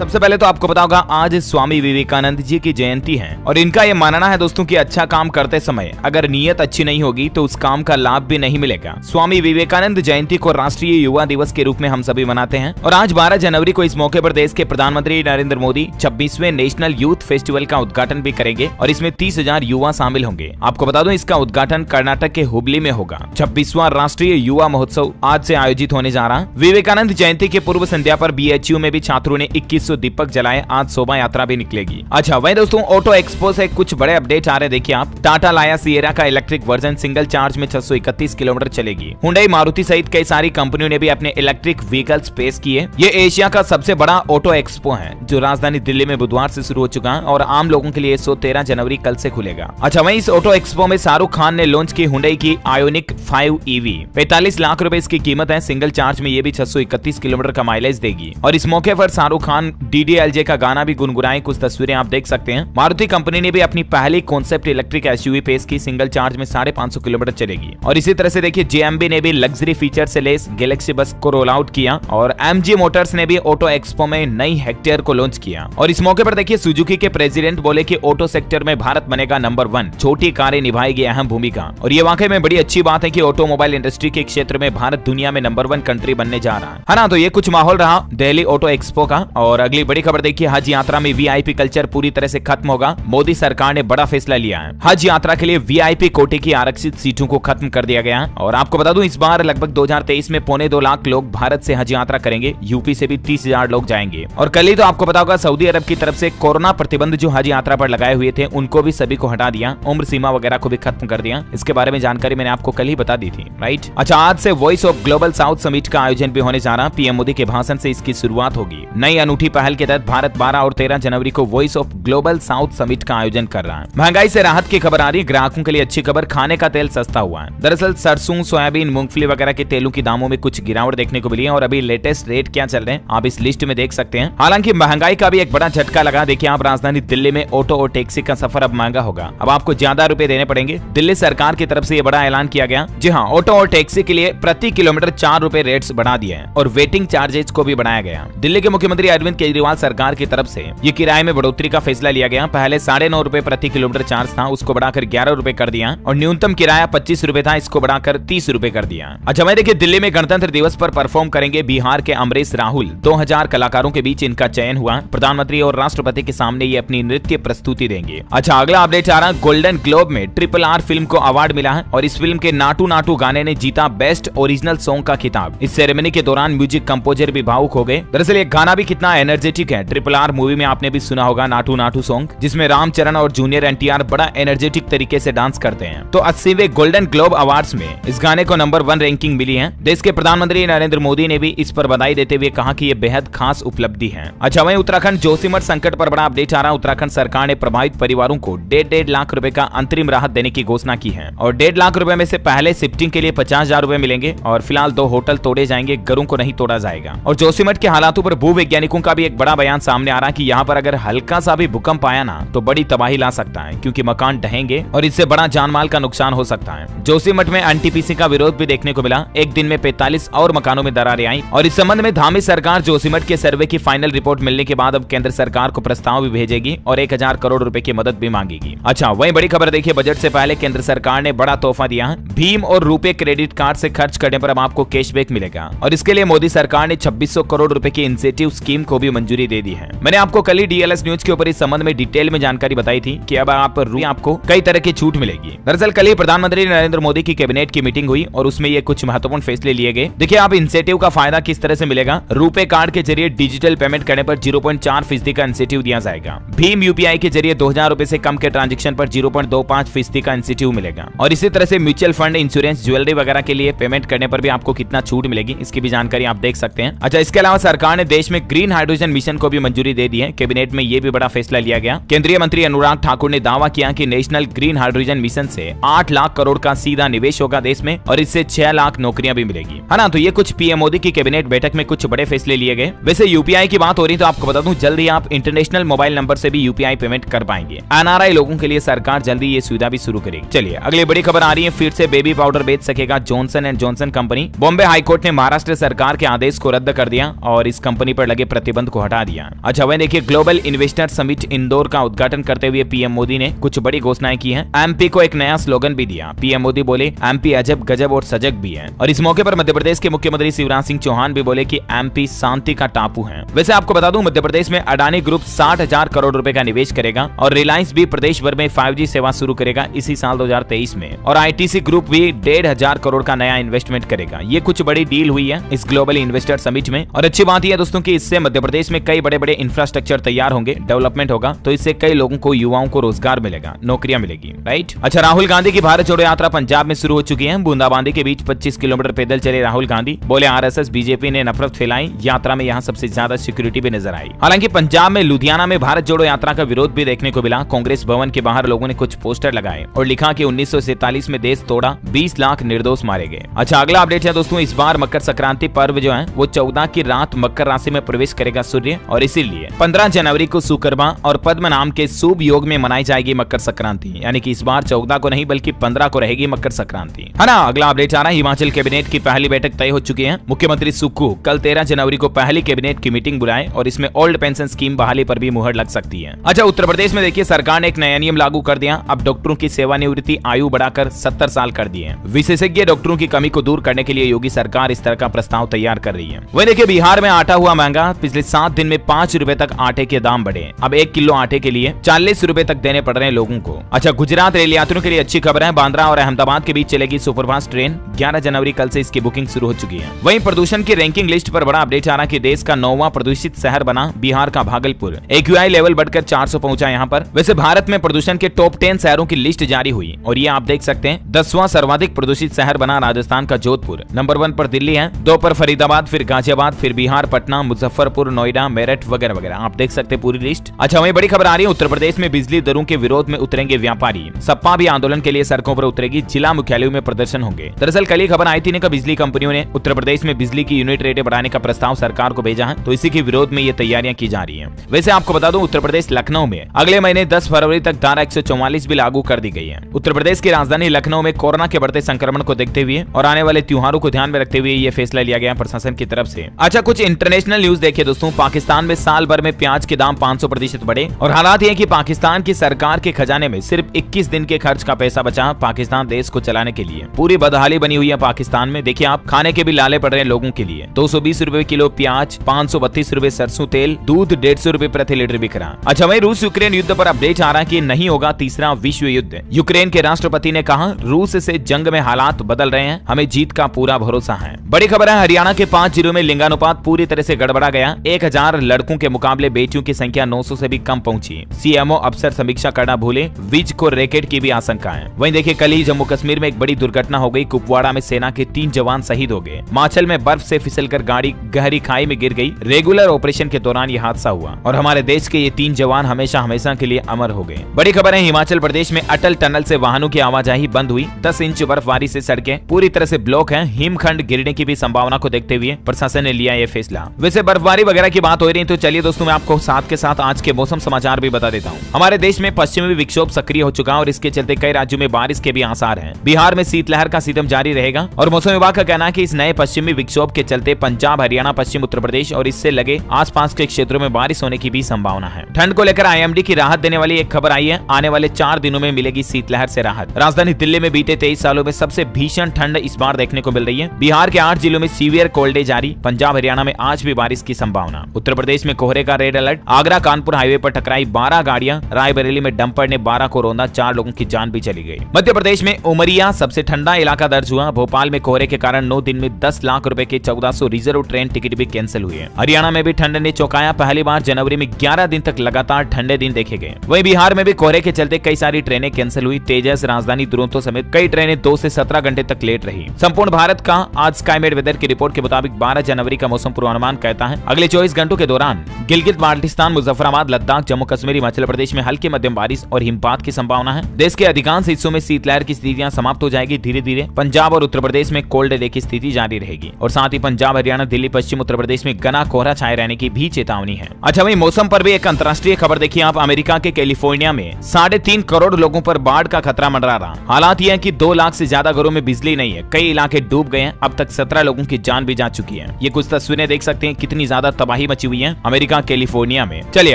सबसे पहले तो आपको पता होगा आज स्वामी विवेकानंद जी की जयंती है और इनका ये मानना है दोस्तों कि अच्छा काम करते समय अगर नीयत अच्छी नहीं होगी तो उस काम का लाभ भी नहीं मिलेगा। स्वामी विवेकानंद जयंती को राष्ट्रीय युवा दिवस के रूप में हम सभी मनाते हैं और आज 12 जनवरी को इस मौके पर देश के प्रधानमंत्री नरेंद्र मोदी 26वें नेशनल यूथ फेस्टिवल का उद्घाटन भी करेंगे और इसमें 30,000 युवा शामिल होंगे। आपको बता दूं इसका उद्घाटन कर्नाटक के हुबली में होगा। 26वां राष्ट्रीय युवा महोत्सव आज से आयोजित होने जा रहा। विवेकानंद जयंती के पूर्व संध्या पर BHU में भी छात्रों ने 2100 दीपक जलाए। आज शोभा यात्रा भी निकलेगी। अच्छा वही दोस्तों ऑटो एक्सपो से कुछ बड़े अपडेट आ रहे। देखिए आप, टाटा लाया सिएरा का इलेक्ट्रिक वर्जन सिंगल चार्ज में 631 किलोमीटर चलेगी। हुंडई मारुति सहित कई सारी कंपनियों ने भी अपने इलेक्ट्रिक व्हीकल्स पेश किए। ये एशिया का सबसे बड़ा ऑटो एक्सपो है जो राजधानी दिल्ली में बुधवार से शुरू हो चुका है और आम लोगों के लिए 13 जनवरी कल से खुलेगा। अच्छा वहीं इस ऑटो एक्सपो में शाहरुख खान ने लॉन्च की हुंडई की आयोनिक 5 EV। 45 लाख रुपए इसकी कीमत है। सिंगल चार्ज में ये भी 631 किलोमीटर का माइलेज देगी और इस मौके पर शाहरुख खान DDLJ का गाना भी गुनगुनाए। कुछ तस्वीरें आप देख सकते हैं। मारुति कंपनी ने भी अपनी पहली कॉन्सेप्ट इलेक्ट्रिक SUV पेश की। सिंगल चार्ज में 550 किलोमीटर चलेगी और इसी तरह से देखिए JMB ने भी लग्जरी फीचर से लेस गैलेक्सी बस को रोल आउट किया और MG मोटर्स ने भी ऑटो एक्सपो में नई हेक्टेयर को लॉन्च किया। और इस मौके पर देखिए सुजुकी के प्रेसिडेंट बोले कि ऑटो सेक्टर में भारत बनेगा नंबर 1। छोटी कारें निभाएगी अहम भूमिका और ये वाकई में बड़ी अच्छी बात है कि ऑटोमोबाइल इंडस्ट्री के क्षेत्र में भारत दुनिया में नंबर 1 कंट्री बनने जा रहा है ना। तो ये कुछ माहौल रहा दिल्ली ऑटो एक्सपो का। और अगली बड़ी खबर देखिए, हज यात्रा में VIP कल्चर पूरी तरह से खत्म होगा। मोदी सरकार ने बड़ा फैसला लिया है। हज यात्रा के लिए VIP कोटे की आरक्षित सीटों को खत्म कर दिया गया और आपको बता दूं इस बार लगभग 2023 में 2.25 लाख लोग भारत से हज यात्रा करेंगे। यूपी से भी 30,000 लोग जाएंगे। और कल ही तो आपको पता होगा सऊदी अरब की तरफ से कोरोना प्रतिबंध जो हज यात्रा पर लगाए हुए थे उनको भी सभी को हटा दिया। उम्र सीमा वगैरह को भी खत्म कर दिया। इसके बारे में जानकारी मैंने आपको कल ही बता दी थी, राइट। अच्छा आज से voice of global south summit का आयोजन भी होने जा रहा। PM मोदी के भाषण से इसकी शुरुआत होगी। नई अनूठी पहल के तहत भारत 12 और 13 जनवरी को voice of global south summit का आयोजन कर रहा है। महंगाई से राहत की खबर आ रही है। ग्राहकों के लिए अच्छी खबर, खाने का तेल सस्ता हुआ है। दरअसल सरसों, सोयाबीन, मूंगफली वगैरह के तेलों की दामों में कुछ गिरावट देखने को मिली है और अभी लेटेस्ट रेट क्या चल रहे हैं आप इस लिस्ट में देख सकते हैं। हालांकि महंगाई का भी एक बड़ा झटका लगा। देखिए आप, राजधानी दिल्ली में ऑटो और टैक्सी का सफर अब महंगा होगा। अब आपको ज्यादा रुपए देने पड़ेंगे। दिल्ली सरकार की तरफ से ये बड़ा ऐलान किया गया। जी हाँ, ऑटो और टैक्सी के लिए प्रति किलोमीटर 4 रुपए रेट्स बढ़ा दिए हैं और वेटिंग चार्जेस को भी बढ़ाया गया। दिल्ली के मुख्यमंत्री अरविंद केजरीवाल सरकार की तरफ से ये किराए में बढ़ोतरी का फैसला लिया गया। पहले 9.5 रुपए प्रति किलोमीटर चार्ज था, उसको बढ़ाकर 11 रुपए कर दिया और न्यूनतम किराया 25 रुपए था, इसको बढ़ाकर 30 रुपए कर दिया। अच्छा मैं देखिए, दिल्ली में गणतंत्र दिवस पर परफॉर्म करेंगे बिहार के अमरीश राहुल। 2000 कलाकारों के बीच इनका चयन हुआ। प्रधानमंत्री और राष्ट्रपति के सामने ये अपनी नृत्य प्रस्तुति देंगे। अच्छा अगला अपडेट आ रहा, गोल्डन ग्लोब में RRR फिल्म को अवार्ड मिला है और इस फिल्म के नाटू नाटू गाने ने जीता बेस्ट ओरिजिनल सॉन्ग का खिताब। इस सेरेमनी के दौरान म्यूजिक कंपोजर भी भावुक हो गए। दरअसल ये गाना भी कितना एनर्जेटिक है। RRR मूवी में आपने भी सुना होगा नाटू नाटू सॉन्ग, जिसमें रामचरण और जूनियर NTR बड़ा एनर्जेटिक तरीके से डांस करते हैं। तो 80वें गोल्डन ग्लोब अवार्ड्स में इस गाने को नंबर 1 रैंकिंग मिली है। देश के प्रधानमंत्री नरेंद्र मोदी ने भी इस पर बधाई देते हुए कहा कि ये बेहद खास उपलब्धि है। अच्छा वहीं उत्तराखंड जोशीमठ संकट पर बड़ा अपडेट आ रहा। उत्तराखंड सरकार ने प्रभावित परिवारों को 1.5 लाख रुपए का अंतरिम राहत देने की घोषणा की है और 1.5 लाख रुपए में से पहले शिफ्टिंग के लिए 50,000 रुपए मिलेंगे और फिलहाल 2 होटल तोड़े जाएंगे, घरों को नहीं तोड़ा जाएगा। और जोशीमठ के हालातों पर भूवैज्ञानिकों का भी एक बड़ा बयान सामने आ रहा है कि यहाँ पर अगर हल्का सा भी भूकंप आया ना तो बड़ी तबाही ला सकता है, क्योंकि मकान ढहेंगे और इससे बड़ा जानमाल का नुकसान हो सकता है। जोशीमठ में NTPC का विरोध भी देखने को मिला। एक दिन में 45 और मकानों में दरारें आई और इस संबंध में धामी सरकार जोशीमठ के सर्वे की फाइनल रिपोर्ट मिलने के बाद अब केंद्र सरकार को प्रस्ताव भी भेजेगी और 1000 करोड़ रुपए की मदद भी मांगेगी। अच्छा वही बड़ी खबर देखिए, बजट से पहले केंद्र सरकार ने बड़ा तोहफा दिया। भीम और रुपे क्रेडिट कार्ड से खर्च करने पर अब आपको कैशबैक मिलेगा और इसके लिए मोदी सरकार ने 2600 करोड़ रुपए की इंसेंटिव स्कीम को भी मंजूरी दे दी है। मैंने आपको कल ही DLS न्यूज के ऊपर इस संबंध में डिटेल में जानकारी बताई थी कि अब आपको कई तरह की छूट मिलेगी। दरअसल कल ही प्रधानमंत्री नरेंद्र मोदी की कैबिनेट की मीटिंग हुई और उसमें ये कुछ महत्वपूर्ण फैसले लिए गए। देखिए आप, इंसेंटिव का फायदा किस तरह से मिलेगा। रुपे कार्ड के जरिए डिजिटल पेमेंट करने पर 0.4% का इंसेंटिव दिया जाएगा। भीम UPI के जरिए 2000 रुपए से कम के ट्रांजेक्शन पर 0.25% का इंसेंटिव मिलेगा और इसी तरह से म्यूचुअल फंड, इंश्योरेंस, ज्वेलरी वगैरह के लिए पेमेंट करने पर भी आपको कितना छूट मिलेगी, इसकी भी जानकारी आप देख सकते हैं। अच्छा इसके अलावा सरकार ने देश में ग्रीन हाइड्रोजन मिशन को भी मंजूरी दे दी है। कैबिनेट में ये भी बड़ा फैसला लिया गया। केंद्रीय मंत्री अनुराग ठाकुर ने दावा किया कि नेशनल ग्रीन हाइड्रोजन मिशन से 8 लाख करोड़ का सीधा निवेश होगा देश में और इससे 6 लाख नौकरियां भी मिलेगी, है ना। तो ये कुछ PM मोदी की कैबिनेट बैठक में कुछ बड़े फैसले लिए गए। वैसे UPI की बात हो रही तो आपको बता दूं, जल्द ही आप इंटरनेशनल मोबाइल नंबर से भी UPI पेमेंट कर पाएंगे। NRI लोगों के लिए सरकार जल्दी ये सुविधा भी शुरू करेगी। चलिए अगली बड़ी खबर आ रही है, फिर से बेबी पाउडर बेच सकेगा Johnson and Johnson company. Bombay high court ने महाराष्ट्र सरकार के आदेश को रद्द कर दिया और इस कंपनी पर लगे प्रतिबंध को हटा दिया। अच्छा वही देखिए, ग्लोबल इन्वेस्टर समिट इंदौर का उद्घाटन करते हुए पीएम मोदी ने कुछ बड़ी घोषणाएं की हैं। एमपी को एक नया स्लोगन भी दिया। पीएम मोदी बोले एमपी अजब गजब और सजग भी है। और इस मौके पर मध्य प्रदेश के मुख्यमंत्री शिवराज सिंह चौहान भी बोले कि एमपी शांति का टापू है। वैसे आपको बता दूं, मध्य प्रदेश में अडानी ग्रुप 60,000 करोड़ रुपए का निवेश करेगा और रिलायंस भी प्रदेश भर में 5G सेवा शुरू करेगा इसी साल 2023 में। और आईटीसी ग्रुप भी 1,500 करोड़ का नया इन्वेस्टमेंट करेगा। ये कुछ बड़ी डील हुई है इस ग्लोबल इन्वेस्टर समिट में। और अच्छी बात यह है दोस्तों कि इससे मध्य प्रदेश में कई बड़े बड़े इंफ्रास्ट्रक्चर तैयार होंगे, डेवलपमेंट होगा, तो इससे कई लोगों को, युवाओं को रोजगार मिलेगा, नौकरियां मिलेगी, राइट। अच्छा, राहुल गांधी की भारत जोड़ो यात्रा पंजाब में शुरू हो चुकी है। बूंदाबांदी के बीच 25 किलोमीटर पैदल चले राहुल गांधी। बोले आरएसएस बीजेपी ने नफरत फैलाई। यात्रा में यहां सबसे ज्यादा सिक्योरिटी भी नजर आई। हालांकि पंजाब में लुधियाना में भारत जोड़ो यात्रा का विरोध भी देखने को मिला। कांग्रेस भवन के बाहर लोगों ने कुछ पोस्टर लगाए और लिखा कि 1947 में देश तोड़ा, 20 लाख निर्दोष मारे गए। अच्छा, अगला अपडेट है दोस्तों, इस बार मकर संक्रांति पर्व जो है वो 14 की रात मकर राशि में प्रवेश करेगा सूर्य, और इसीलिए 15 जनवरी को शुक्रवार और पद्म नाम के शुभ योग में मनाई जाएगी मकर संक्रांति। यानी कि इस बार 14 को नहीं बल्कि 15 को रहेगी मकर संक्रांति, है ना। अगला अपडेट आ रहा है, हिमाचल कैबिनेट की पहली बैठक तय हो चुकी है। मुख्यमंत्री सुक्खू कल 13 जनवरी को पहली कैबिनेट की मीटिंग बुलाए और इसमें ओल्ड पेंशन स्कीम बहाली पर भी मुहर लग सकती है। अच्छा, उत्तर प्रदेश में देखिए सरकार ने एक नया नियम लागू कर दिया। अब डॉक्टरों की सेवानिवृत्ति आयु बढ़ाकर 70 साल कर दी है। विशेषज्ञ डॉक्टरों की कमी को दूर करने के लिए योगी सरकार इस तरह का प्रस्ताव तैयार कर रही है। वही देखिए, बिहार में आटा हुआ महंगा। पिछले 7 दिन में 5 रुपए तक आटे के दाम बढ़े। अब 1 किलो आटे के लिए 40 रुपए तक देने पड़ रहे हैं लोगों को। अच्छा, गुजरात रेल यात्रियों के लिए अच्छी खबर है। बांद्रा और अहमदाबाद के बीच चलेगी सुपरफास्ट ट्रेन। 11 जनवरी कल से इसकी बुकिंग शुरू हो चुकी है। वहीं प्रदूषण की रैंकिंग लिस्ट पर बड़ा अपडेट आ रहा है कि देश का 9वां प्रदूषित शहर बना बिहार का भागलपुर। AQI लेवल बढ़कर 400 पहुंचा यहाँ पर। वैसे भारत में प्रदूषण के टॉप 10 शहरों की लिस्ट जारी हुई और ये आप देख सकते हैं 10वां सर्वाधिक प्रदूषित शहर बना राजस्थान का जोधपुर। नंबर 1 पर दिल्ली है, 2 पर फरीदाबाद, फिर गाजियाबाद, फिर बिहार, पटना, मुजफ्फरपुर, नोएडा, मेरठ वगैरह वगैरह। आप देख सकते हैं पूरी लिस्ट। अच्छा, वहीं बड़ी खबर आ रही है, उत्तर प्रदेश में बिजली दरों के विरोध में उतरेंगे व्यापारी। सपा भी आंदोलन के लिए सड़कों पर उतरेगी। जिला मुख्यालयों में प्रदर्शन होंगे। दरअसल कल ही खबर आई थी कि बिजली कंपनियों ने उत्तर प्रदेश में बिजली की यूनिट रेटें बढ़ाने का प्रस्ताव सरकार को भेजा है, तो इसी के विरोध में ये तैयारियां की जा रही है। वैसे आपको बता दूं, उत्तर प्रदेश लखनऊ में अगले महीने 10 फरवरी तक धारा 144 भी लागू कर दी गई है। उत्तर प्रदेश की राजधानी लखनऊ में कोरोना के बढ़ते संक्रमण को देखते हुए और आने वाले त्योहारों को ध्यान में रखते हुए ये फैसला लिया गया प्रशासन की तरफ से। अच्छा, कुछ इंटरनेशनल न्यूज देखिए दोस्तों। पाकिस्तान में साल भर में प्याज के दाम 500% बढ़े और हालात ये कि पाकिस्तान की सरकार के खजाने में सिर्फ 21 दिन के खर्च का पैसा बचा पाकिस्तान देश को चलाने के लिए। पूरी बदहाली बनी हुई है पाकिस्तान में। देखिए आप, खाने के भी लाले पड़ रहे हैं लोगों के लिए। 220 रुपए किलो प्याज, 532 रुपए सरसों तेल, दूध 150 रुपए प्रति लीटर बिक रहा। अच्छा, वहीं रूस यूक्रेन युद्ध पर अपडेट आ रहा है कि नहीं होगा तीसरा विश्व युद्ध। यूक्रेन के राष्ट्रपति ने कहा, रूस से जंग में हालात बदल रहे हैं, हमें जीत का पूरा भरोसा है। बड़ी खबर है, हरियाणा के 5 जिलों में लिंगानुपात पूरी तरह से गड़बड़ा गया। 1000 लड़कों के मुकाबले बेटियों की संख्या 900 से भी कम पहुंची। सीएमओ अफसर समीक्षा करना भूले, विज को रैकेट की भी आशंका है। वहीं देखिए, कल ही जम्मू कश्मीर में एक बड़ी दुर्घटना हो गई। कुपवाड़ा में सेना के 3 जवान शहीद हो गए। माचल में बर्फ से फिसलकर गाड़ी गहरी खाई में गिर गई। रेगुलर ऑपरेशन के दौरान यह हादसा हुआ और हमारे देश के ये 3 जवान हमेशा हमेशा के लिए अमर हो गए। बड़ी खबर है, हिमाचल प्रदेश में अटल टनल से वाहनों की आवाजाही बंद हुई। 10 इंच बर्फबारी से सड़कें पूरी तरह से ब्लॉक हैं। हिमखंड गिरने की भी संभावना को देखते हुए प्रशासन ने लिया यह फैसला। वैसे बर्फबारी वगैरह की बात हो रही है, तो चलिए दोस्तों मैं आपको साथ के साथ आज के मौसम समाचार भी बता देता हूँ। हमारे देश में पश्चिमी विक्षोभ सक्रिय हो चुका और इसके चलते कई राज्यों में बारिश के भी आसार हैं। बिहार में शीतलहर का सितम जारी रहेगा और मौसम विभाग का कहना है कि इस नए पश्चिमी विक्षोभ के चलते पंजाब, हरियाणा, पश्चिम उत्तर प्रदेश और इससे लगे आसपास के क्षेत्रों में बारिश होने की भी संभावना है। ठंड को लेकर IMD की राहत देने वाली एक खबर आई है। आने वाले 4 दिनों में मिलेगी शीतलहर से राहत। राजधानी दिल्ली में बीते 23 सालों में सबसे भीषण ठंड इस बार देखने को मिल रही है। बिहार के 8 जिलों में सीवियर कोल्ड डे जारी। पंजाब, हरियाणा में आज भी बारिश की संभावना। उत्तर प्रदेश में कोहरे का red alert. Agra Kanpur highway पर टकराई 12 गाड़ियां। रायबरेली में डंपर ने 12 को रौंदा, 4 लोगों की जान भी चली गई। मध्य प्रदेश में उमरिया सबसे ठंडा इलाका दर्ज हुआ। भोपाल में कोहरे के कारण 9 दिन में 10 लाख रुपए के 1400 रिजर्व ट्रेन टिकट भी कैंसिल हुए। हरियाणा में भी ठंड ने चौंकाया। पहली बार जनवरी में 11 दिन तक लगातार ठंडे दिन देखे गए। वहीं बिहार में भी कोहरे के चलते कई सारी ट्रेनें कैंसिल हुई। तेजस, राजधानी दुरंतो समेत कई ट्रेनें 2 से 17 घंटे तक लेट रही। संपूर्ण भारत का आज स्काईमेट वेदर की रिपोर्ट के मुताबिक 12 जनवरी का मौसम पूर्वानुमान कहता है अगले 24 घंटों के दौरान गिलगित बाल्टिस्तान, मुजफ्फराबाद, लद्दाख, जम्मू कश्मीर, हिमाचल प्रदेश में हल्की मध्यम बारिश और हिमपात की संभावना है। देश के अधिकांश हिस्सों में शीतलहर की स्थितियां समाप्त हो जाएगी धीरे धीरे। पंजाब और उत्तर प्रदेश में कोल्ड डे की स्थिति जारी रहेगी और साथ ही पंजाब, हरियाणा, दिल्ली, पश्चिम उत्तर प्रदेश में घना कोहरा छाए रहने की भी चेतावनी है। अच्छा, वही मौसम पर भी एक अंतर्राष्ट्रीय खबर देखिए आप। अमेरिका के कैलिफोर्निया में 3.5 करोड़ लोगों पर बाढ़ का खतरा मंडरा रहा। हालात यह है कि 2 लाख से ज्यादा घरों में बिजली नहीं है। कई इलाके डूब गए हैं। अब तक 17 लोगों की जान भी जा चुकी है। ये कुछ तस्वीरें देख सकते हैं, कितनी ज्यादा तबाही तबाही मची हुई है अमेरिका कैलिफोर्निया में। चलिए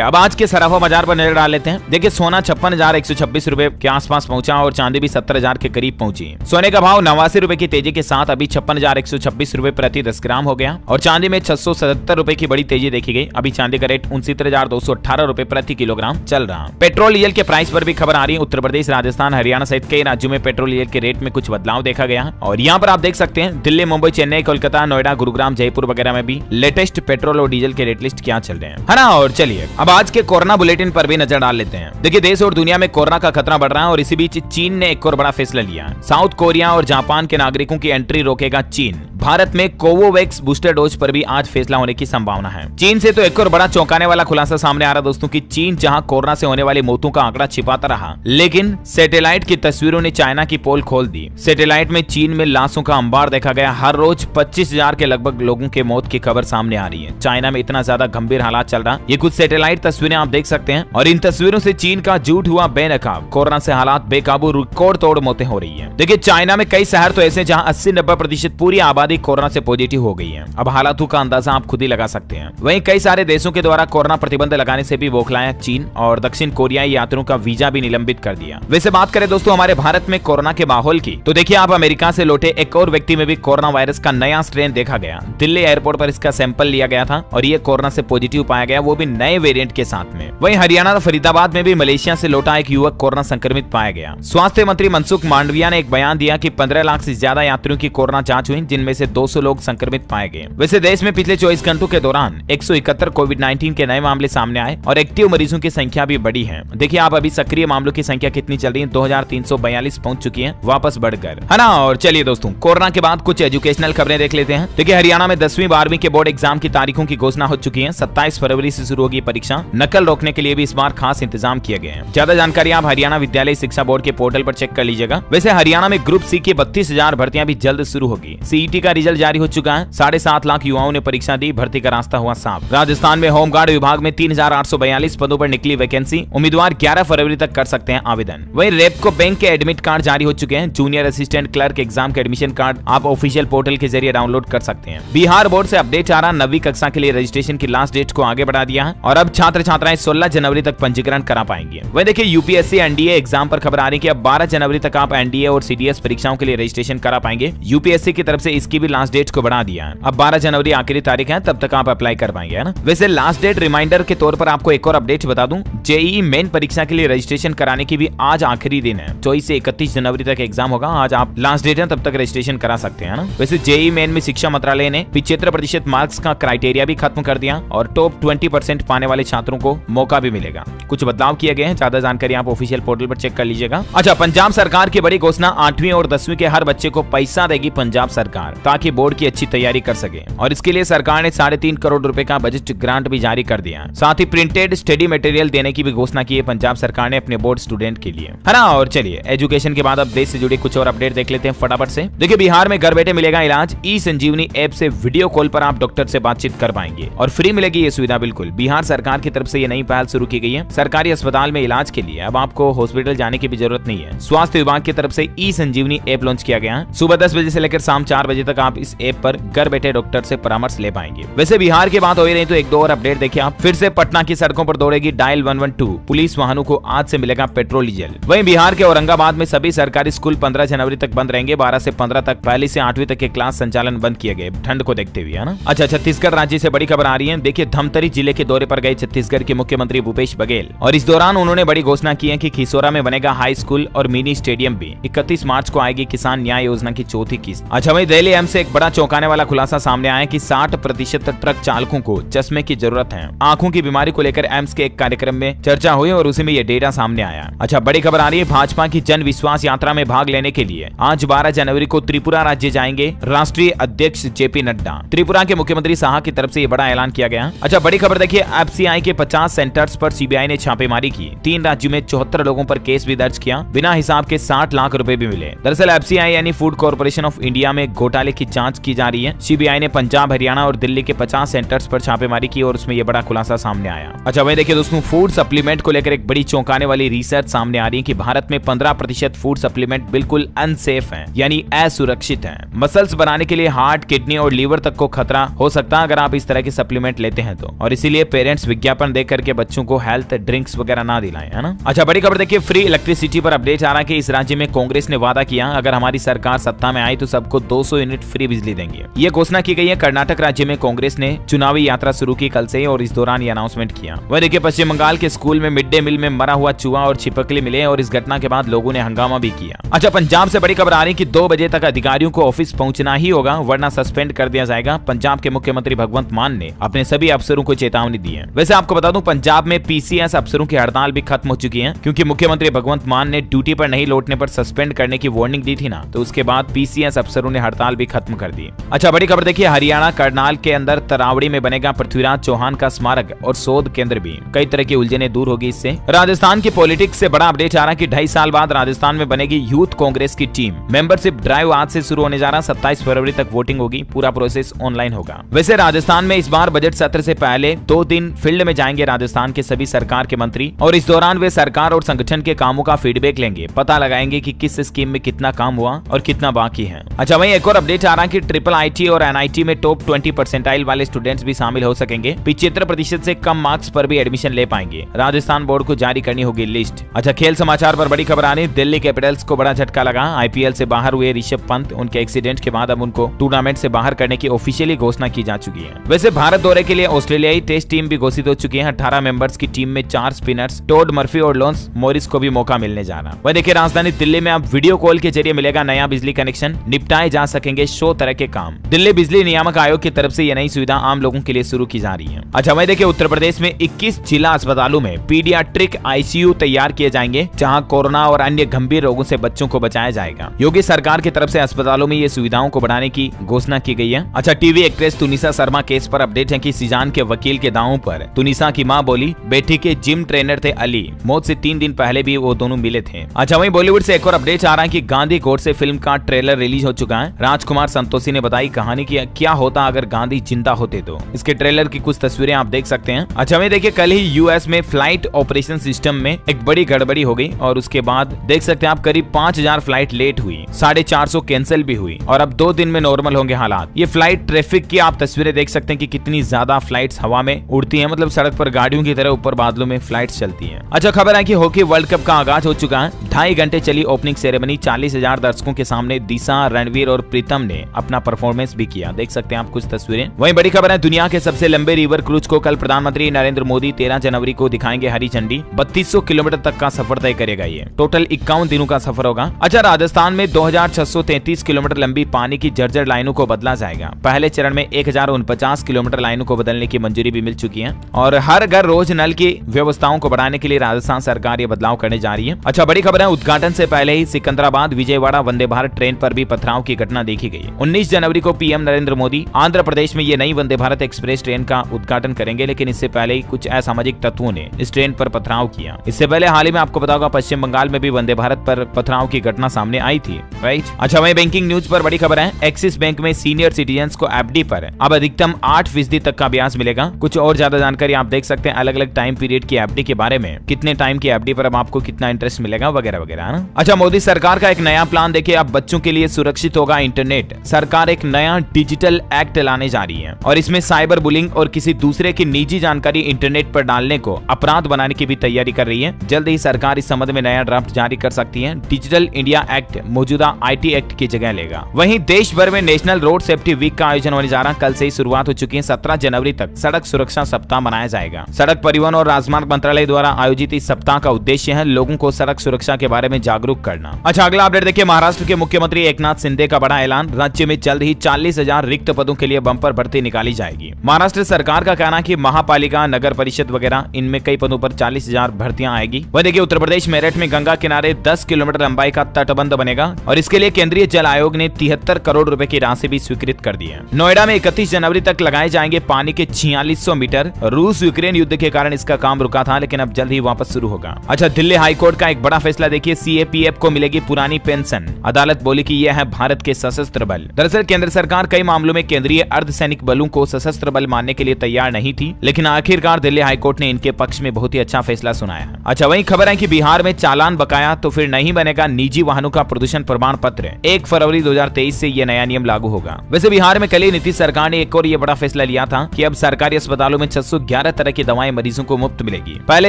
अब आज के सराफा बाजार पर नजर डाल लेते हैं। देखिए सोना 56,126 रुपए के आसपास पहुंचा और चांदी भी 70,000 के करीब पहुंची। सोने का भाव 89 रुपए की तेजी के साथ अभी 56,126 रुपए प्रति 10 ग्राम हो गया और चांदी में 677 रुपए की बड़ी तेजी देखी गई। अभी चांदी का रेट 69,218 रुपए प्रति किलोग्राम चल रहा। पेट्रोल डीजल के प्राइस पर भी खबर आ रही है। उत्तर प्रदेश, राजस्थान, हरियाणा सहित कई राज्यों में पेट्रोल डीजल के रेट में कुछ बदलाव देखा गया और यहाँ पर आप देख सकते हैं दिल्ली, मुंबई, चेन्नई, कोलकाता, नोएडा, गुरुग्राम, जयपुर वगैरह में भी लेटेस्ट पेट्रोल और डीजल के रेट लिस्ट क्या चल रहे हैं, है ना। और चलिए अब आज के कोरोना बुलेटिन पर भी नजर डाल लेते हैं। देखिए देश और दुनिया में कोरोना का खतरा बढ़ रहा है और इसी बीच चीन ने एक और बड़ा फैसला लिया। साउथ कोरिया और जापान के नागरिकों की एंट्री रोकेगा चीन। भारत में कोवोवैक्स बूस्टर डोज पर भी आज फैसला होने की संभावना है। चीन से तो एक और बड़ा चौंकाने वाला खुलासा सामने आ रहा दोस्तों कि चीन जहां कोरोना से होने वाली मौतों का आंकड़ा छिपाता रहा, लेकिन सैटेलाइट की तस्वीरों ने चाइना की पोल खोल दी। सैटेलाइट में चीन में लाशों का अंबार देखा गया। हर रोज 25,000 के लगभग लोगों के मौत की खबर सामने आ रही है। चाइना में इतना ज्यादा गंभीर हालात चल रहा, ये कुछ सैटेलाइट तस्वीरें आप देख सकते हैं और इन तस्वीरों से चीन का झूठ हुआ बेनकाब। कोरोना से हालात बेकाबू, रिकॉर्ड तोड़ मौतें हो रही है। देखिए चाइना में कई शहर तो ऐसे जहां 80-90% पूरी आबादी कोरोना से पॉजिटिव हो गई है। अब हालातों का अंदाजा आप खुद ही लगा सकते हैं। वहीं कई सारे देशों के द्वारा कोरोना प्रतिबंध लगाने से भी बौखलाया चीन और दक्षिण कोरियाई यात्रियों का वीजा भी निलंबित कर दिया। वैसे बात करें दोस्तों हमारे भारत में कोरोना के माहौल की, तो देखिए आप अमेरिका से लौटे एक और व्यक्ति में भी कोरोना वायरस का नया स्ट्रेन देखा गया। दिल्ली एयरपोर्ट पर इसका सैंपल लिया गया था और ये कोरोना से पॉजिटिव पाया गया, वो भी नए वेरिएंट के साथ में। वहीं हरियाणा फरीदाबाद में भी मलेशिया से लौटा एक युवक कोरोना संक्रमित पाया गया। स्वास्थ्य मंत्री मनसुख मांडविया ने एक बयान दिया कि 15 लाख से ज्यादा यात्रियों की कोरोना जांच हुई, जिनमें से 200 लोग संक्रमित पाए गए। वैसे देश में पिछले 24 घंटों के दौरान 171 कोविड-19 के नए मामले सामने आए और एक्टिव मरीजों की संख्या भी बढ़ी है। देखिए आप अभी सक्रिय मामलों की संख्या कितनी चल रही है, 2342 पहुंच चुकी है, वापस बढ़कर, है ना। और चलिए दोस्तों कोरोना के बाद कुछ एजुकेशनल खबरें देख लेते हैं। देखिए हरियाणा में 10वीं 12वीं के बोर्ड एग्जाम की तारीखों की घोषणा हो चुकी है। 27 फरवरी से शुरू होगी परीक्षा। नकल रोकने के लिए भी इस बार खास इंतजाम किए गए हैं। ज्यादा जानकारी आप हरियाणा विद्यालय शिक्षा बोर्ड के पोर्टल पर चेक कर लीजिएगा। वैसे हरियाणा में ग्रुप सी की 32,000 भर्तियां भी जल्द शुरू होगी। सीईटी का रिजल्ट जारी हो चुका है। 7.5 लाख युवाओं ने परीक्षा दी, भर्ती का रास्ता हुआ साफ। राजस्थान में होमगार्ड विभाग में 3,842 पदों पर निकली वैकेंसी। उम्मीदवार 11 फरवरी तक कर सकते हैं आवेदन। वहीं रेपको बैंक के एडमिट कार्ड जारी हो चुके हैं। जूनियर असिस्टेंट क्लर्क एग्जाम के एडमिशन कार्ड आप ऑफिशियल पोर्टल के जरिए डाउनलोड कर सकते हैं। बिहार बोर्ड से अपडेट आ रहा, 9वीं कक्षा के लिए रजिस्ट्रेशन की लास्ट डेट को आगे बढ़ा दिया है और अब छात्र छात्राएं 16 जनवरी तक पंजीकरण करा पाएंगे। वही देखिए यूपीएससी एनडीए एग्जाम पर खबर आ रही है कि अब 12 जनवरी तक आप एनडीए और सीडीएस परीक्षाओं के लिए रजिस्ट्रेशन करा पाएंगे। यूपीएससी की तरफ से इसकी भी लास्ट डेट को बढ़ा दिया है। अब 12 जनवरी आखिरी तारीख है, तब तक आप अप्लाई कर पाएंगे, है ना। वैसे लास्ट डेट रिमाइंडर के तौर पर आपको एक और अपडेट बता दूं, जेईई मेन परीक्षा के लिए रजिस्ट्रेशन कराने की भी आज आखिरी दिन है। 24 से 31 जनवरी तक एग्जाम होगा। आज आप लास्ट डेट है, तब तक रजिस्ट्रेशन करा सकते हैं ना। वैसे जेईई मेन में शिक्षा मंत्रालय ने 75% मार्क्स का क्राइटेरिया भी खत्म कर दिया और टॉप 20% पाने वाले छात्रों को मौका भी मिलेगा। कुछ बदलाव किए गए हैं। ज्यादा जानकारी आप ऑफिशियल पोर्टल पर चेक कर लीजिएगा। अच्छा, पंजाब सरकार की बड़ी घोषणा, 8वीं और 10वीं के हर बच्चे को पैसा देगी पंजाब सरकार ताकि बोर्ड की अच्छी तैयारी कर सके और इसके लिए सरकार ने 3.5 करोड़ रुपए का बजट ग्रांट भी जारी कर दिया। साथ ही प्रिंटेड स्टडी मटेरियल देने की भी घोषणा की है पंजाब सरकार ने अपने बोर्ड स्टूडेंट के लिए, है ना। और चलिए एजुकेशन के बाद अब देश से जुड़ी कुछ और अपडेट देख लेते हैं फटाफट से। देखिए बिहार में घर बैठे मिलेगा इलाज। ई संजीवनी ऐप से वीडियो कॉल पर आप डॉक्टर से बातचीत कर पाएंगे और फ्री मिलेगी ये सुविधा। बिल्कुल बिहार सरकार की तरफ से ये नई पहल शुरू की गई है। सरकारी अस्पताल में इलाज के लिए अब आपको हॉस्पिटल जाने की भी जरूरत नहीं है। स्वास्थ्य विभाग की तरफ से ई संजीवनी ऐप लॉन्च किया गया है। सुबह 10 बजे से लेकर शाम 4 बजे तक आप इस ऐप पर घर बैठे डॉक्टर से परामर्श ले पाएंगे। वैसे बिहार की बात हो ही रही तो एक दो और अपडेट देखिए आप। फिर से पटना की सड़कों पर दौड़ेगी डायल 112। पुलिस वाहनों को आज से मिलेगा पेट्रोल डीजल। वहीं बिहार के औरंगाबाद में सभी सरकारी स्कूल 15 जनवरी तक बंद रहेंगे। 12 से 15 तक, पहली से 8वीं तक के क्लास संचालन बंद किए गए ठंड को देखते हुए, है ना। अच्छा, छत्तीसगढ़ राज्य से बड़ी खबर आ रही है। देखिए धमतरी जिले के दौरे पर गए छत्तीसगढ़ के मुख्यमंत्री भूपेश बघेल और इस दौरान उन्होंने बड़ी घोषणा की है कि खिसोरा में बनेगा हाई स्कूल और मिनी स्टेडियम भी। 31 मार्च को आएगी किसान न्याय योजना की चौथी किस्त। अच्छा, वहीं दिल्ली एम्स से एक बड़ा चौंकाने वाला खुलासा सामने आया कि 60% ट्रक चालकों को चश्मे की जरूरत है। आंखों की बीमारी को लेकर एम्स के एक कार्यक्रम में चर्चा हुई और उसी में ये डेटा सामने आया। अच्छा, बड़ी खबर आ रही है। भाजपा की जन विश्वास यात्रा में भाग लेने के लिए आज 12 जनवरी को त्रिपुरा राज्य जाएंगे राष्ट्रीय अध्यक्ष जेपी नड्डा। त्रिपुरा के मुख्यमंत्री शाह की तरफ से ये बड़ा ऐलान किया गया। अच्छा, बड़ी खबर देखिए, एफसीआई के 50 सेंटर्स पर सीबीआई ने छापेमारी की। 3 राज्यों में 74 लोगों पर केस भी दर्ज किया। बिना हिसाब के 60 लाख रुपए भी मिले। दरअसल एफसीआई यानी फूड कॉर्पोरेशन ऑफ इंडिया में घोटाले की जांच की जा रही है। सीबीआई ने पंजाब, हरियाणा और दिल्ली के 50 सेंटर्स पर छापेमारी की और उसमें यह बड़ा खुलासा सामने आया। अच्छा, वही देखिए दोस्तों, फूड सप्लीमेंट को लेकर एक बड़ी चौंकाने वाली रिसर्च सामने आ रही है कि भारत में 15% फूड सप्लीमेंट बिल्कुल अनसेफ है, यानी असुरक्षित है। मसल्स बनाने के लिए हार्ट, किडनी और लीवर तक को खतरा हो सकता है अगर आप इस तरह के सप्लीमेंट लेते हैं तो, और इसीलिए पेरेंट्स विज्ञापन देख करके बच्चों को हेल्थ ड्रिंक्स वगैरह ना दिलाएं, है ना। अच्छा, बड़ी खबर देखिए, फ्री इलेक्ट्रिसिटी पर अपडेट आ रहा है कि इस राज्य में कांग्रेस ने वादा किया अगर हमारी सरकार सत्ता में आई तो सबको 200 यूनिट फ्री बिजली देंगे। ये घोषणा की गई है। कर्नाटक राज्य में कांग्रेस ने चुनावी यात्रा शुरू की कल से और इस दौरान ये अनाउंसमेंट किया। वह देखिए, पश्चिम बंगाल के स्कूल में मिड डे मील में मरा हुआ चूहा और छिपकली मिले और इस घटना के बाद लोगों ने हंगामा भी किया। अच्छा, पंजाब से बड़ी खबर आ रही कि 2 बजे तक अधिकारियों को ऑफिस पहुंचना ही होगा वरना सस्पेंड कर दिया जाएगा। पंजाब के मुख्यमंत्री भगवंत मान ने अपने सभी अफसरों को चेतावनी दी है। वैसे आपको बता दूं, पंजाब में पीसीएस अफसरों की हड़ताल भी खत्म हो चुकी है, क्योंकि मुख्यमंत्री भगवंत मान ने ड्यूटी पर नहीं लौटने पर सस्पेंड करने की वार्निंग दी थी ना, तो उसके बाद पीसीएस अफसरों ने हड़ताल भी खत्म कर दी। अच्छा, बड़ी खबर देखिए, हरियाणा करनाल के अंदर तरावड़ी में बनेगा पृथ्वीराज चौहान का स्मारक और शोध केंद्र भी। कई तरह की उलझने दूर होगी इससे। राजस्थान की पॉलिटिक्स से बड़ा अपडेट आ रहा है कि 2.5 साल बाद राजस्थान में बनेगी यूथ कांग्रेस की टीम। मेंबरशिप ड्राइव आज से शुरू होने जा रहा। 27 फरवरी तक वोटिंग होगी। पूरा प्रोसेस ऑनलाइन होगा। वैसे राजस्थान में इस बार बजट सत्र से पहले 2 दिन फील्ड में जाएंगे राजस्थान के सभी सरकार के मंत्री, और इस दौरान वे सरकार और संगठन के कामों का फीडबैक लेंगे। पता लगाएंगे कि किस स्कीम में कितना काम हुआ और कितना बाकी है। अच्छा, वहीं एक और अपडेट आ रहा है कि ट्रिपल आईटी और एनआईटी में टॉप 20 परसेंटाइल वाले स्टूडेंट्स भी शामिल हो सकेंगे। 75% से कम मार्क्स पर भी एडमिशन ले पाएंगे। राजस्थान बोर्ड को जारी करनी होगी लिस्ट। अच्छा, खेल समाचार पर बड़ी खबर आ रही, दिल्ली कैपिटल्स को बड़ा झटका लगा। आईपीएल से बाहर हुए ऋषभ पंत, उनके एक्सीडेंट के बाद अब उनको टूर्नामेंट से बाहर करने की ऑफिशियली घोषणा की जा चुकी है। वैसे भारत दौरे के लिए ऑस्ट्रेलियाई टेस्ट टीम भी घोषित हो चुकी है। 18 मेंबर्स की टीम में 4 स्पिनर्स टॉड मर्फी और लॉन्स मॉरिस को भी मौका मिलने जा रहा। वह देखिए, राजधानी दिल्ली में अब वीडियो कॉल के जरिए मिलेगा नया बिजली कनेक्शन, निपटाए जा सकेंगे 100 तरह के काम। दिल्ली बिजली नियामक आयोग की तरफ से यह नई सुविधा आम लोगों के लिए शुरू की जा रही है। अच्छा, वह देखिए, उत्तर प्रदेश में 21 जिला अस्पतालों में पीडियाट्रिक आईसीयू तैयार किए जाएंगे, जहां कोरोना और अन्य गंभीर रोगों से बच्चों को बचाया जाएगा। योगी सरकार की तरफ से अस्पतालों में ये सुविधाओं को बढ़ाने की घोषणा की गई है। अच्छा, टीवी एक्ट्रेस तुनिसा शर्मा केस पर अपडेट है कि सीजान के वकील के दावों पर तुनिसा की मां बोली बेटी के जिम ट्रेनर थे अली, मौत से 3 दिन पहले भी वो दोनों मिले थे। अच्छा, वहीं बॉलीवुड से एक और अपडेट आ रहा है कि गांधी गोडसे फिल्म का ट्रेलर रिलीज हो चुका है। राजकुमार संतोषी ने बताई कहानी की क्या होता अगर गांधी जिंदा होते तो। इसके ट्रेलर की कुछ तस्वीरें आप देख सकते हैं। अच्छा, वहीं देखिए, कल ही यूएस में फ्लाइट ऑपरेशन सिस्टम में एक बड़ी गड़बड़ी हो गई और उसके बाद देख सकते हैं आप करीब 5000 फ्लाइट लेट हुई, 450 कैंसिल भी हुई और अब 2 दिन में नॉर्मल होंगे हालात। ये फ्लाइट ट्रैफिक की आप तस्वीरें देख सकते हैं कि कितनी ज्यादा फ्लाइट्स हवा में उड़ती हैं, मतलब सड़क पर गाड़ियों की तरह ऊपर बादलों में फ्लाइट्स चलती हैं। अच्छा, खबर है कि हॉकी वर्ल्ड कप का आगाज हो चुका है। 2.5 घंटे चली ओपनिंग सेरेमनी। 40,000 दर्शकों के सामने दिशा, रणवीर और प्रीतम ने अपना परफॉर्मेंस भी किया। देख सकते हैं आप कुछ तस्वीरें। वहीं बड़ी खबर है, दुनिया के सबसे लंबे रिवर क्रूज को कल प्रधानमंत्री नरेंद्र मोदी 13 जनवरी को दिखाएंगे हरी झंडी। 3200 किलोमीटर तक का सफर तय करेगा। ये टोटल 51 दिनों का सफर होगा। अच्छा, राजस्थान में 2633 किलोमीटर लंबी पानी की जर्जर लाइनों को बदला जाएगा। पहले चरण में 1049 किलोमीटर लाइनों को बदलने की मंजूरी भी मिल चुकी है और हर घर रोज नल की व्यवस्थाओं को बढ़ाने के लिए राजस्थान सरकार ये बदलाव करने जा रही है। अच्छा, बड़ी खबर है, उद्घाटन से पहले ही सिकंदराबाद विजयवाड़ा वंदे भारत ट्रेन पर भी पथराव की घटना देखी गई। 19 जनवरी को पीएम नरेंद्र मोदी आंध्र प्रदेश में ये नई वंदे भारत एक्सप्रेस ट्रेन का उद्घाटन करेंगे, लेकिन इससे पहले ही कुछ असामाजिक तत्वों ने इस ट्रेन पर पथराव किया। इससे पहले हाल ही में आपको पता होगा पश्चिम बंगाल में भी वंदे भारत पर पथराव की घटना सामने आई थी, राइट। अच्छा, वहीं बैंकिंग न्यूज पर बड़ी खबर है, एक्सिस बैंक में सीनियर सिटीजन्स को एफडी पर अब अधिकतम 8% तक का ब्याज मिलेगा। कुछ और ज्यादा जानकारी आप देख सकते हैं अलग अलग टाइम पीरियड की एफडी के बारे में, कितने टाइम की एफडी पर अब आपको कितना इंटरेस्ट मिलेगा वगैरह वगैरह, है ना। अच्छा, मोदी सरकार का एक नया प्लान देखिए, अब बच्चों के लिए सुरक्षित होगा इंटरनेट। सरकार एक नया डिजिटल एक्ट लाने जा रही है और इसमें साइबर बुलिंग और किसी दूसरे की निजी जानकारी इंटरनेट पर डालने को अपराध बनाने की भी तैयारी कर रही है। जल्द ही सरकार इस संबंध में नया ड्राफ्ट जारी कर सकती है। डिजिटल इंडिया एक्ट मौजूदा आईटी एक्ट की जगह लेगा। वहीं देश भर में नेशनल रोड सेफ्टी वीक का आयोजन होने जा रहा है। कल से ही शुरुआत हो चुकी है। 17 जनवरी तक सड़क सुरक्षा सप्ताह मनाया जाएगा। सड़क परिवहन और राजमार्ग मंत्रालय द्वारा आयोजित इस सप्ताह का उद्देश्य है लोगों को सड़क सुरक्षा के बारे में जागरूक करना। अच्छा, अगला अपडेट देखिए, महाराष्ट्र के मुख्यमंत्री एकनाथ शिंदे का बड़ा ऐलान। राज्य में जल्द ही 40,000 रिक्त पदों के लिए बम्पर भर्ती निकाली जाएगी। महाराष्ट्र सरकार का कहना है कि महापालिका, नगर परिषद वगैरह इनमें कई पदों पर 40,000 भर्तियां आएगी। वह देखिए, उत्तर प्रदेश मेरठ में गंगा किनारे 10 किलोमीटर लंबाई का तटबंध बनेगा और इसके लिए केंद्रीय जल आयोग ने 73 करोड़ रुपए की राशि भी स्वीकृत कर दी है। नोएडा में 31 जनवरी तक लगाए जाएंगे पानी के 4600 मीटर। रूस यूक्रेन युद्ध के कारण इसका काम रुका था, लेकिन अब जल्द ही वापस शुरू होगा। अच्छा, दिल्ली हाईकोर्ट का एक बड़ा फैसला देखिए, सीएपीएफ को मिलेगी पुरानी पेंशन। अदालत बोली कि यह है भारत के सशस्त्र बल। दरअसल केंद्र सरकार कई मामलों में केंद्रीय अर्धसैनिक बलों को सशस्त्र बल मानने के लिए तैयार नहीं थी, लेकिन आखिरकार दिल्ली हाईकोर्ट ने इनके पक्ष में बहुत ही अच्छा फैसला सुनाया है। अच्छा, वहीं खबर है कि बिहार में चालान बकाया तो फिर नहीं बनेगा निजी वाहनों का प्रदूषण प्रमाण पत्र। 1 फरवरी 2023 से यह नया नियम लागू होगा। वैसे बिहार में कल ही नीतीश सरकार ने एक और ये बड़ा फैसला लिया था कि अब सरकारी अस्पतालों में 611 तरह की दवाएं मरीजों को मुफ्त मिलेगी। पहले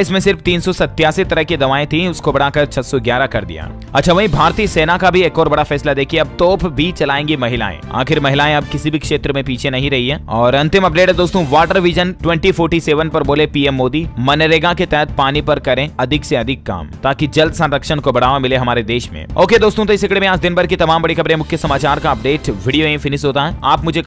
इसमें सिर्फ 387 तरह की दवाएं थी, उसको बढ़ाकर 611 कर दिया। अच्छा, वहीं भारतीय सेना का भी एक और बड़ा फैसला देखिए, अब तोप भी चलाएंगी महिलाएं। आखिर महिलाएं अब किसी भी क्षेत्र में पीछे नहीं रही है। और अंतिम अपडेट है दोस्तों, वाटर विजन 2047 पर बोले पीएम मोदी, मनरेगा के तहत पानी पर करें अधिक से अधिक काम ताकि जल संरक्षण को बढ़ावा मिले हमारे देश में। ओके दोस्तों, तो इस कड़ी में आज दिन भर की तमाम बड़ी खबरें, मुख्य समाचार का अपडेट वीडियो यहीं फिनिश होता है। आप मुझे